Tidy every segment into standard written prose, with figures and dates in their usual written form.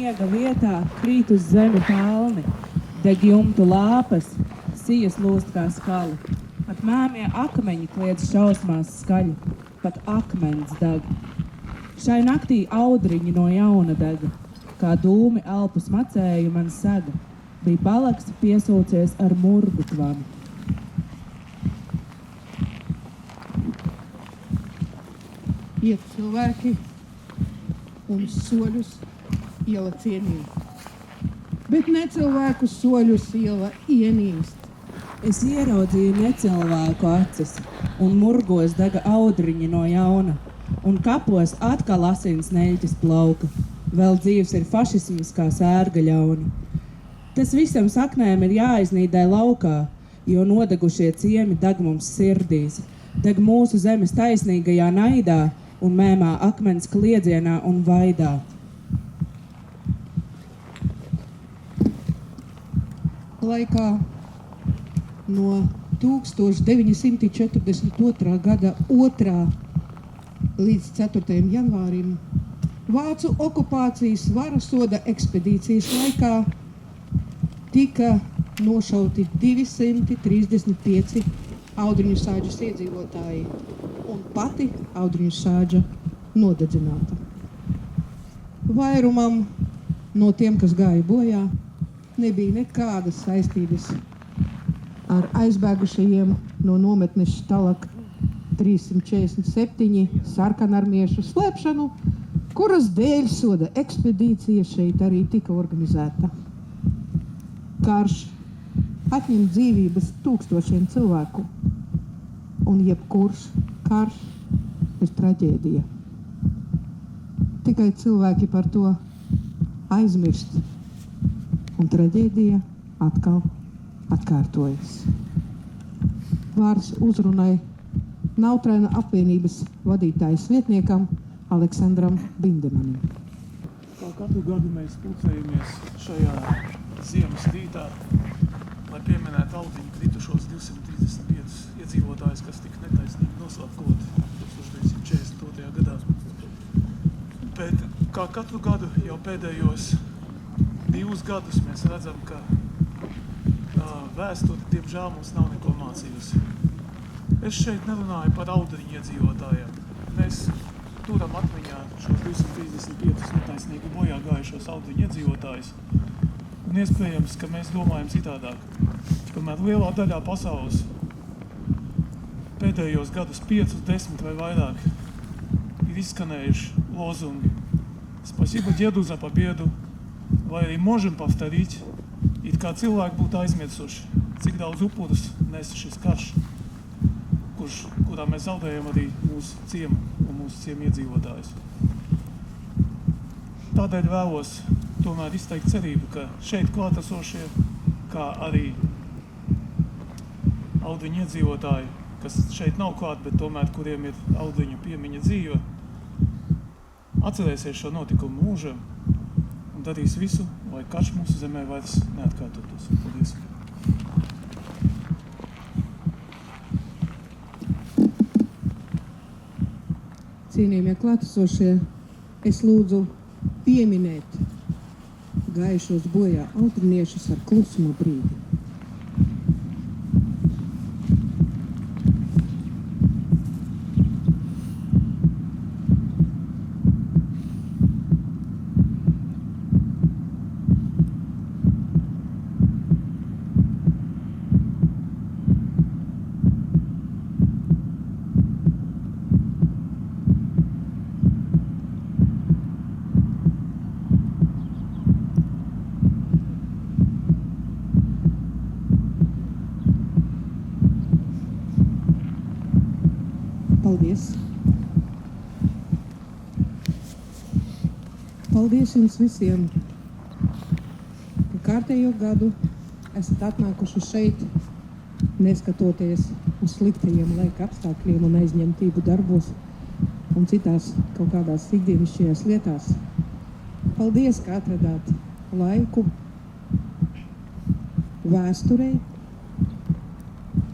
sniega vietā krīt uz zemi pelni, deg jumtu lāpas, sijas lūst kā skali. Pat mēmie akmeņi kliedz šausmās skaļi, pat akmens deg. Šai naktī audriņi no jauna dega, kā dūmi elpus macēju man sega, bija palaks piesūcies ar murgu tvani. Iet cilvēki un soļus iela cienīt, bet necilvēku soļus iela ienīst. Es ieraudzīju necilvēku acis, un murgos dega audriņi no jauna, un kapos atkal asins neļķis plauka. Vēl dzīves ir fašisms kā sērga ļauna. Tas visam saknēm ir jāiznīdē laukā, jo nodegušie ciemi deg mums sirdīs, deg mūsu zemes taisnīgajā naidā un mēmā akmens kliedzienā un vaidā. Laikā no 1942. gada 2. līdz 4. janvārim Vācu okupācijas varasoda ekspedīcijas laikā tika nošauti 235 Audriņu sāģes iedzīvotāji un pati Audriņu sāģa nodedzināta. Vairumam no tiem, kas gāja bojā, nebija nekādas saistības ar aizbēgušajiem no nometnes Štalak 347 sarkanarmiešu slēpšanu, kuras dēļ soda ekspedīcija šeit arī tika organizēta. Karš atņem dzīvības tūkstošiem cilvēku, un jebkurš karš ir traģēdija. Tikai cilvēki par to aizmirst, un traģēdija atkal atkārtojas. Vārds uzrunai Nautrēna apvienības vadītājas vietniekam Aleksandram Bindemanim. Kā katru gadu mēs pulcējamies šajā ziemas rītā, lai pieminētu Audriņu kritušos 235 iedzīvotājus, kas tika netaisnīgi noslapkoti 1942. gadā. Bet kā katru gadu jau pēdējos 2 gadus mēs redzam, ka vēsture, diemžēl, mums nav neko mācījusi. Es šeit nerunāju par Audriņu iedzīvotājiem. Mēs turam atmiņā šos 235 netaisnīgi bojā gājušos Audriņu iedzīvotājus. Un iespējams, ka mēs domājam citādāk. Tomēr lielā daļā pasaules pēdējos gadus 5, 10 vai vairāk ir izskanējuši lozungi Spasība ģedu za pobiedu, vai arī možam повторить, it kā cilvēki būtu aizmirsuši, cik daudz upurus nes šis karš, kurā mēs zaudējam arī mūsu ciemu un mūsu ciemu iedzīvotājus. Tādēļ vēlos tomēr izteikt cerību, ka šeit klātesošie, kā arī Audriņu iedzīvotāji, kas šeit nav klāt, bet tomēr kuriem ir Audriņu piemiņa dzīve, atcerēsies šo notikumu mūžam un darīs visu, lai karš mūsu zemē vairs neatkārtotos. Paldies! Cienījamie klātesošie, es lūdzu pieminēt gājušos bojā audriniešus ar klusuma brīdi. Paldies! Paldies jums visiem, ka kārtējo gadu esat atnākuši šeit, neskatoties uz sliktajiem laika apstākļiem un aizņemtību darbos un citās kaut kādās ikdienišķajās lietās. Paldies, ka atradāt laiku vēsturei,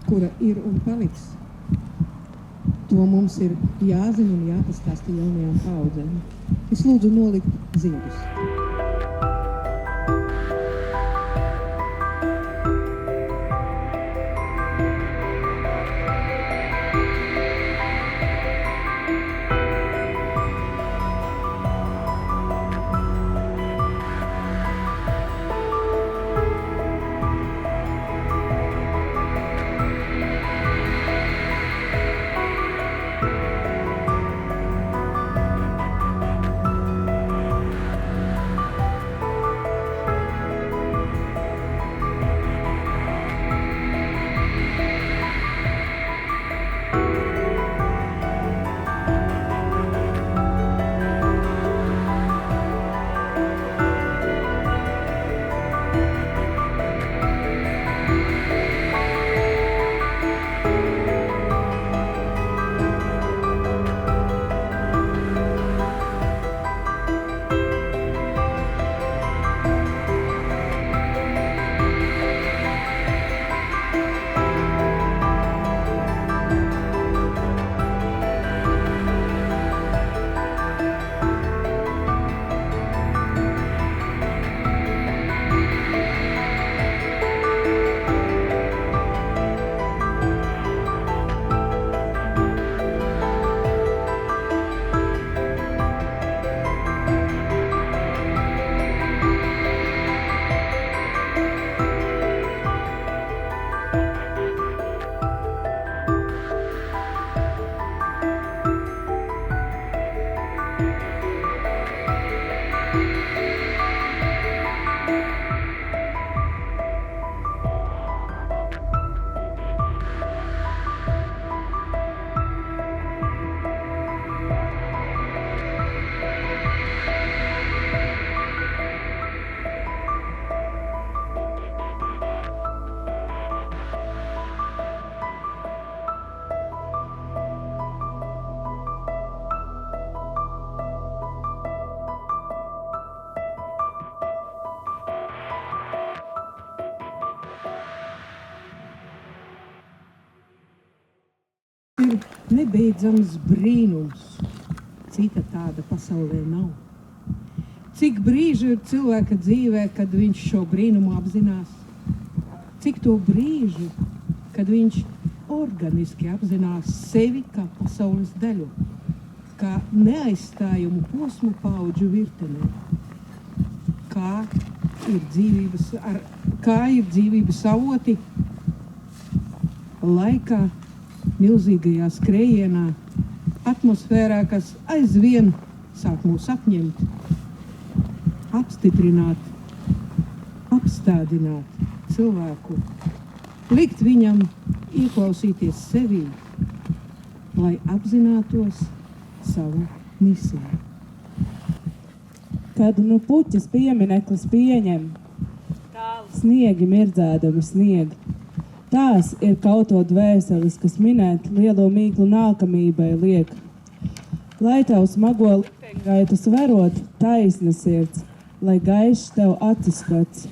kura ir un paliks. To mums ir jāzina un jāpastāsta jaunajām paudzēm. Es lūdzu nolikt ziedus. nebeidzams brīnums. Cita tāda pasaulē nav. Cik brīži ir cilvēka dzīvē, kad viņš šo brīnumu apzinās? Cik to brīžu, kad viņš organiski apzinās sevi kā pasaules daļu, kā neaizstājumu posmu paudžu virtenē? Kā ir dzīvības avoti laikā, milzīgajā skrējienā, atmosfērā, kas aizvien sāk mūs apņemt, apstiprināt, apstādināt cilvēku, likt viņam ieklausīties sevī, lai apzinātos savu misiju. Kad nu puķis piemineklis pieņem, tāli sniegi mirdzēdami snieg. Tās ir kauto dvēseles, kas minēt lielo mīklu nākamībai liek. Lai tev smago likteņgaitu sverot taisna sirds, lai gaišs tev acis skats.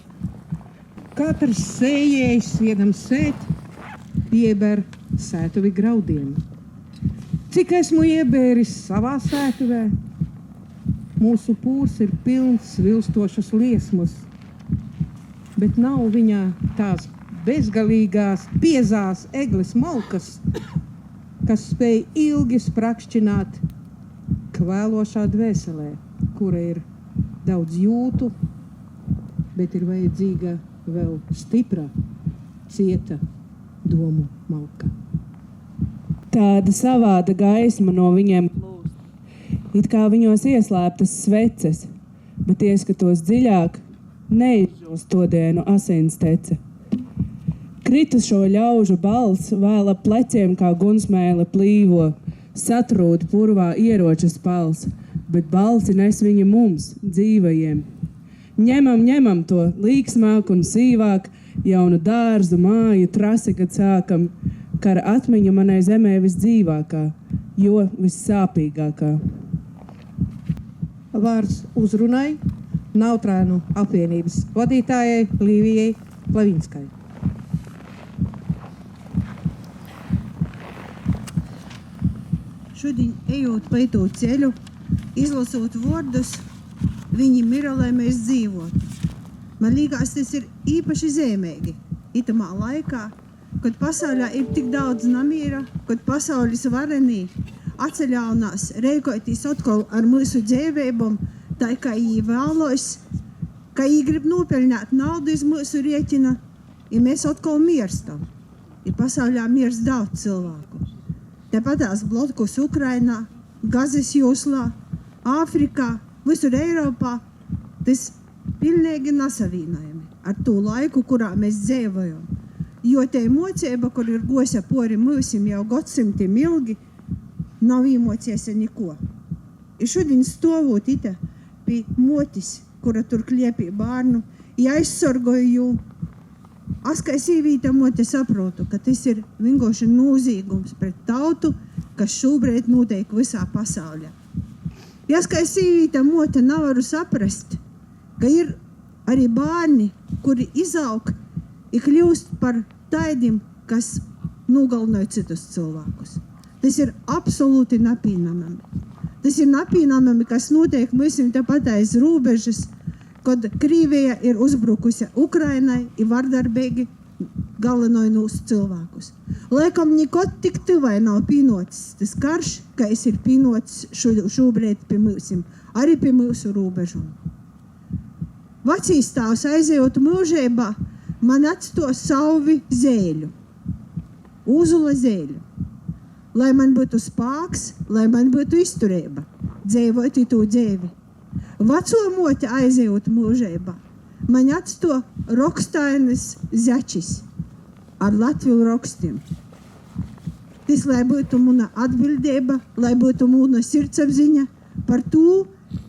Katrs sējējs vienam sēt, pieber sētuvi graudiem. Cik esmu iebēris savā sētuvē, mūsu pūrs ir pilns svilstošas liesmas, bet nav viņā tās bezgalīgās, biezās egles malkas, kas spēj ilgi sprakšķināt kvēlošā dvēselē, kura ir daudz jūtu, bet ir vajadzīga vēl stipra, cieta domu malka. Tāda savāda gaisma no viņiem plūst, it kā viņos ieslēptas sveces, bet ieskatos dziļāk, neizžūst to dienu asins tece. Kritušo ļaužu balss vēl ap pleciem kā gunsmēle plīvo, satrūd purvā ieroča spals, bet balsi nes viņa mums, dzīvajiem. Ņemam to līksmāk un sīvāk, jaunu dārzu, māju, trasi, kad sākam, kara atmiņa manai zemē visdzīvākā, jo vissāpīgākā. Vārds uzrunai Nautrānu apvienības vadītājai Līvijai Plavinskai. Šodien, ejot pa itu ceļu, izlasot vārdus, viņi mira, lai mēs dzīvotu. Man liekas, tas ir īpaši zīmīgi itamā laikā, kad pasaulē ir tik daudz namīra, kad pasaules varenī atceļaunās reikoitīs atkal ar mūsu dzīvībām, tā kā jī vēlos, ka jī grib nopelnāt naudu iz mūsu rēķina, ja mēs atkal mirstam. Ja pasaulē mirst daudz cilvēku. Tāpatās blokus Ukrainā, Gazas joslā, Āfrikā, visur Eiropā, tas pilnīgi nesavīnojami ar to laiku, kurā mēs dzīvojam. Jo te mocība, kur ir gosa pori mūsim jau gadsimtiem ilgi, nav īmociesa neko. I šodien stovot ite pie motis, kura tur kliepī bārnu, ja aizsorgoju jū. Es kā sīvīta mote saprotu, ka tas ir vienkārši nozīgums pret tautu, kas šobrīd notiek visā pasaulē. Ja es kā sīvīta mote nevaru saprast, ka ir arī bērni, kuri izaug i kļūst par taidim, kas nogalināja citus cilvēkus. Tas ir absolūti napīnamami. Tas ir napīnamami, kas notiek mūsim tepat aiz robežas, kad Krīvija ir uzbrukusi Ukrainai i vardarbīgi galinoja mūsu cilvēkus. Laikam nekad tik tuvai nav pīnotis tas karš, ka es ir pīnotis šobrīd pie mūsim, arī pie mūsu robežām. Vecīs tās aizejot mūžībā, man atsto sauvi zēļu, uzula zēļu, lai man būtu spāks, lai man būtu izturība, dzīvot to dzīvi. Veco mote aizejot mūžībā, man atsto rokstainas začis ar Latviju rokstiem. Tas, lai būtu mana atbildība, lai būtu mana sirdsapziņa par to,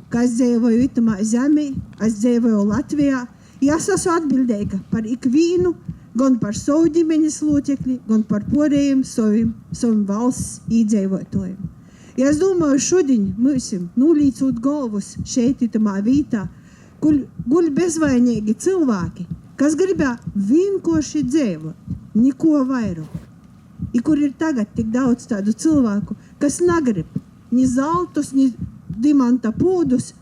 ka es dzīvoju itamā zemē, es dzīvoju Latvijā. Es esmu atbildīga par ikvienu, gan par savu ģimenes locekli, gan par porējiem saviem valsts iedzīvotājiem. Ja es domāju, šodien mūsim nolīcot galvus šeit itamā vītā, kur guļ bezvainīgi cilvēki, kas gribēja vienkārši dzīvot, neko vairāk. I kur ir tagad tik daudz tādu cilvēku, kas negrib ni zeltus, ni dimanta pūdus,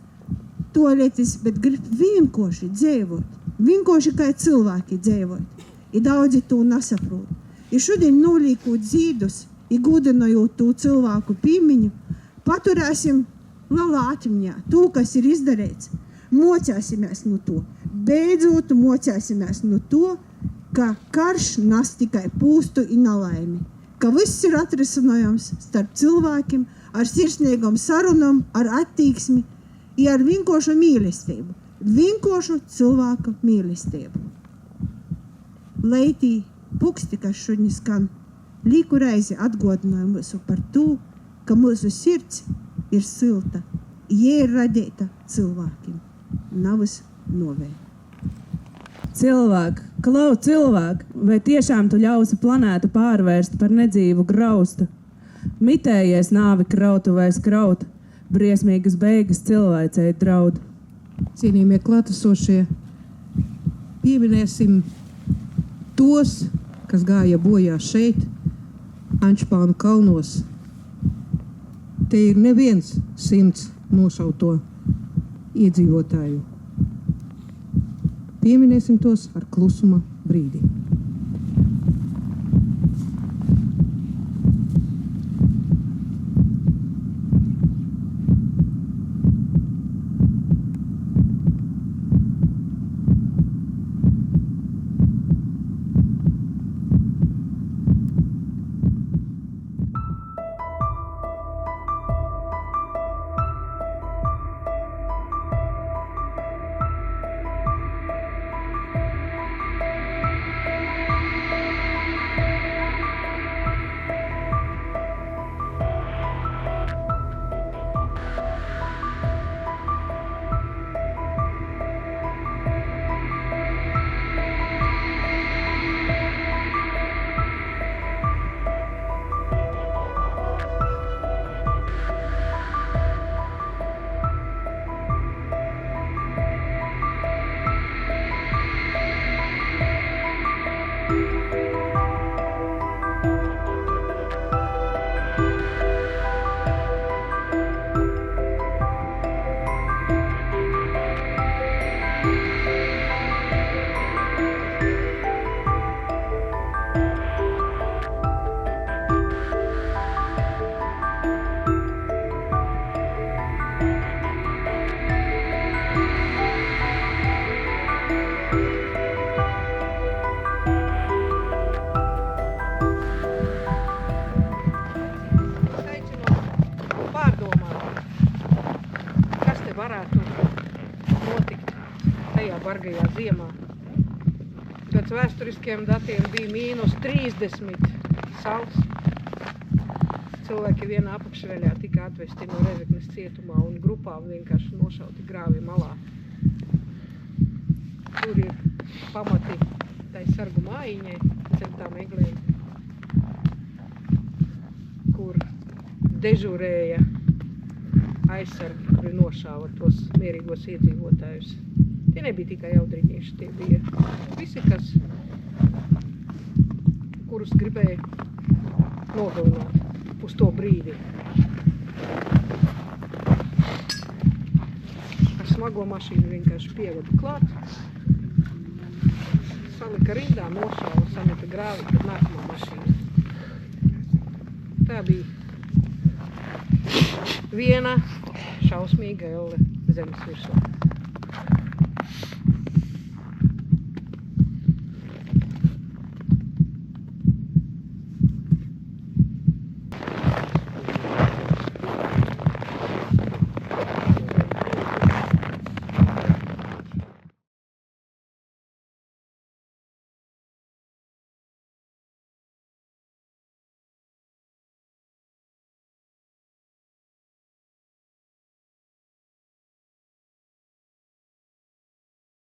toaletes, bet grib vienkārši dzīvot. Vienkārši kā cilvēki dzīvot. I daudzi to nesaprot. I šodien nolīkot zīdus, I gudinojot to cilvēku piemiņu, paturēsim lielā atmiņā to, kas ir izdarīts. Mocēsimies no to. Beidzot mocēsimies no to, ka karš nes tikai pūstu I nelaimi. Ka viss ir atrisinājums starp cilvēkiem, ar sirsnīgām sarunām, ar attīksmi, I ar vienkāršu mīlestību. Vienkāršu cilvēku mīlestību. Leitī puksti, kas šodien skan, līku reizi atgādināja mūsu par to, ka mūsu sirds ir silta. Jie ir radīta cilvēkiem. Navas novē. Cilvēk, klau cilvēk, vai tiešām tu ļausi planētu pārvērst par nedzīvu graustu? Mitējies nāvi krautuvēs kraut, briesmīgas beigas cilvēcei draud. Cienījamie klātesošie, pieminēsim tos, kas gāja bojā šeit, Ančpānu kalnos. Te ir neviens 100 nošauto iedzīvotāju. Pieminēsim tos ar klusuma brīdi. Bargajā ziemā. Pēc vēsturiskiem datiem bija -30 sals. Cilvēki vienā apakšveļā tika atvesti no Rezeknes cietumā un grupā vienkārši nošauti grāvī malā. Tur ir pamati tai sargu mājiņai, cemtām eglēm, kur dežurēja aizsargi, kuri nošāva tos mierīgos iedzīvotājus. Tie nebija tikai audriņieši, tie bija visi, kurus gribēja nogalināt uz to brīdi. Ar smago mašīnu vienkārši pievada klāt, salika rindā, nošāva, sameta grāvi, tad nākamā mašīna. Tā bija viena šausmīga elle zemes virsū.